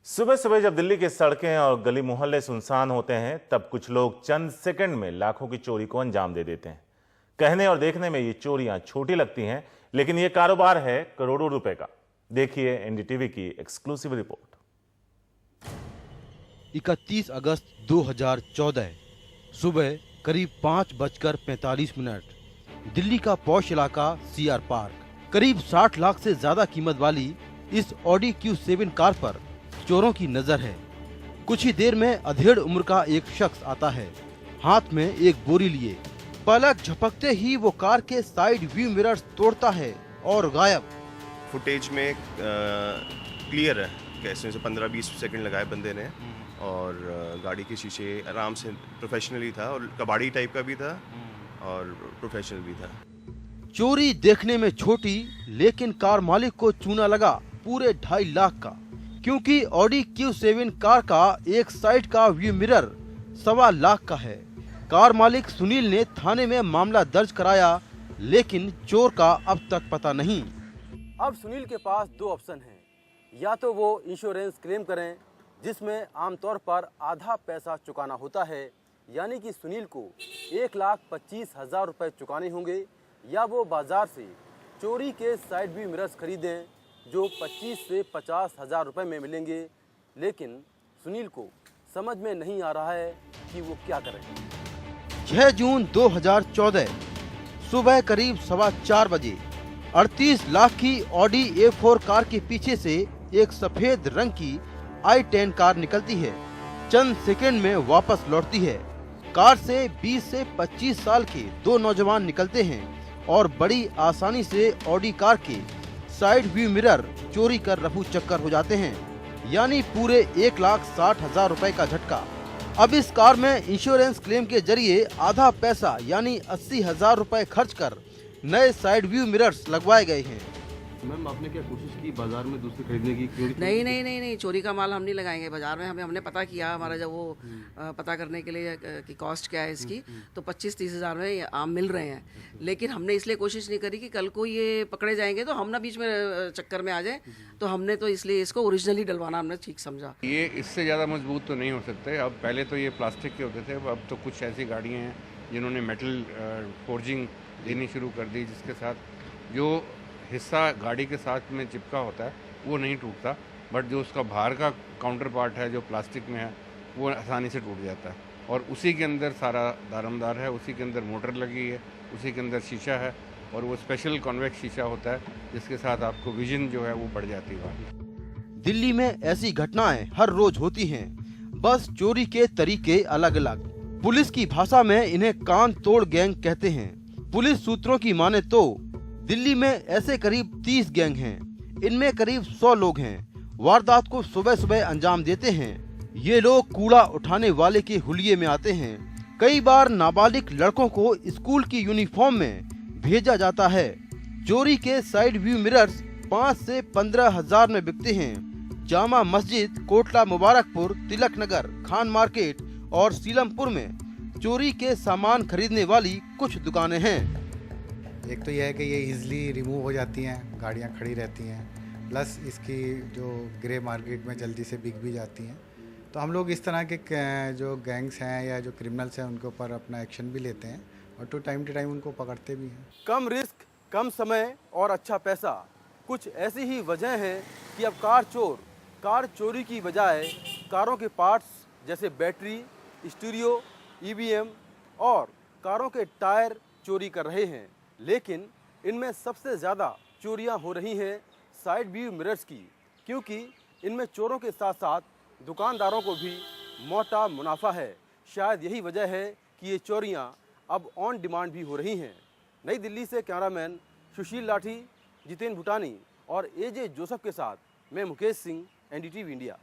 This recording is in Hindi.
सुबह सुबह जब दिल्ली की सड़कें और गली मोहल्ले सुनसान होते हैं, तब कुछ लोग चंद सेकंड में लाखों की चोरी को अंजाम दे देते हैं। कहने और देखने में ये चोरियां छोटी लगती हैं, लेकिन ये कारोबार है करोड़ों रुपए का। देखिए एनडीटीवी की एक्सक्लूसिव रिपोर्ट। 31 अगस्त 2014 सुबह करीब 5:45 दिल्ली का पॉश इलाका सीआर पार्क। करीब 60 लाख से ज्यादा कीमत वाली इस ऑडी Q7 कार पर चोरों की नजर है। कुछ ही देर में अधेड़ उम्र का एक शख्स आता है, हाथ में एक बोरी लिए। पलक झपकते ही वो कार के साइड व्यू मिरर्स तोड़ता है और गायब। फुटेज में क्लियर है कैसे 15-20 सेकंड लगाए बंदे ने, और गाड़ी के शीशे आराम से प्रोफेशनली था, और कबाड़ी टाइप का भी था और प्रोफेशनल भी था। चोरी देखने में छोटी, लेकिन कार मालिक को चूना लगा पूरे 2.5 लाख का, क्योंकि ऑडी Q7 कार का एक साइड का व्यू मिरर 1.25 लाख का है। कार मालिक सुनील ने थाने में मामला दर्ज कराया, लेकिन चोर का अब तक पता नहीं। अब सुनील के पास 2 ऑप्शन हैं, या तो वो इंश्योरेंस क्लेम करें, जिसमें आमतौर पर आधा पैसा चुकाना होता है, यानी कि सुनील को 1,25,000 रुपए चुकाने होंगे, या वो बाजार से चोरी के साइड व्यू मिरर्स खरीदें जो 25 से 50,000 रुपए में मिलेंगे। लेकिन सुनील को समझ में नहीं आ रहा है कि वो क्या करें। 6 जून 2014 सुबह करीब 4:15 बजे 38 लाख की ऑडी A4 कार के पीछे से एक सफेद रंग की i10 कार निकलती है। चंद सेकंड में वापस लौटती है। कार से 20 से 25 साल के 2 नौजवान निकलते हैं और बड़ी आसानी से ऑडी कार के साइड व्यू मिरर चोरी कर रफू चक्कर हो जाते हैं, यानी पूरे 1,60,000 रुपए का झटका। अब इस कार में इंश्योरेंस क्लेम के जरिए आधा पैसा यानी 80,000 रुपए खर्च कर नए साइड व्यू मिरर्स लगवाए गए हैं। मैम, आपने क्या कोशिश की बाजार में दूसरे खरीदने की? नहीं, चोरी का माल हम नहीं लगाएंगे बाजार में। हमने पता किया, हमारा जब वो पता करने के लिए कि कॉस्ट क्या है इसकी, तो 25-30 हज़ार में ये आम मिल रहे हैं। लेकिन हमने इसलिए कोशिश नहीं करी कि कल को ये पकड़े जाएंगे तो हम ना बीच में चक्कर में आ जाए, तो हमने तो इसलिए इसको ओरिजिनली डलवाना हमने ठीक समझा। ये इससे ज़्यादा मजबूत तो नहीं हो सकते। अब पहले तो ये प्लास्टिक के होते थे, अब तो कुछ ऐसी गाड़ियाँ हैं जिन्होंने मेटल फोर्जिंग देनी शुरू कर दी, जिसके साथ जो हिस्सा गाड़ी के साथ में चिपका होता है वो नहीं टूटता, बट जो उसका बाहर का काउंटर पार्ट है जो प्लास्टिक में है वो आसानी से टूट जाता है। और उसी के अंदर सारा दारमदार है, उसी के अंदर मोटर लगी है, उसी के अंदर शीशा है, और वो स्पेशल कॉन्वेक्स शीशा होता है जिसके साथ आपको विजन जो है वो बढ़ जाती है। दिल्ली में ऐसी घटनाएं हर रोज होती हैं, बस चोरी के तरीके अलग अलग। पुलिस की भाषा में इन्हें कान तोड़ गैंग कहते हैं। पुलिस सूत्रों की माने तो दिल्ली में ऐसे करीब 30 गैंग हैं। इनमें करीब 100 लोग हैं। वारदात को सुबह सुबह अंजाम देते हैं। ये लोग कूड़ा उठाने वाले के हुलिये में आते हैं। कई बार नाबालिग लड़कों को स्कूल की यूनिफॉर्म में भेजा जाता है। चोरी के साइड व्यू मिरर्स 5 से 15,000 में बिकते हैं। जामा मस्जिद, कोटला मुबारकपुर, तिलक नगर, खान मार्केट और सीलमपुर में चोरी के सामान खरीदने वाली कुछ दुकानें हैं। एक तो यह है कि ये इजीली रिमूव हो जाती हैं, गाड़ियाँ खड़ी रहती हैं, प्लस इसकी जो ग्रे मार्केट में जल्दी से बिक भी जाती हैं। तो हम लोग इस तरह के जो गैंग्स हैं या जो क्रिमिनल्स हैं उनके ऊपर अपना एक्शन भी लेते हैं, और टू टाइम उनको पकड़ते भी हैं। कम रिस्क, कम समय और अच्छा पैसा, कुछ ऐसी ही वजह है कि अब कार चोर कार चोरी की बजाय कारों के पार्ट्स जैसे बैटरी, स्टीरियो, EBM और कारों के टायर चोरी कर रहे हैं। लेकिन इनमें सबसे ज़्यादा चोरियां हो रही हैं साइड व्यू मिरर्स की, क्योंकि इनमें चोरों के साथ साथ दुकानदारों को भी मोटा मुनाफा है। शायद यही वजह है कि ये चोरियां अब ऑन डिमांड भी हो रही हैं। नई दिल्ली से कैमरामैन सुशील लाठी, जितेन भूटानी और AJ जोसेफ के साथ मैं मुकेश सिंह, NDTV इंडिया।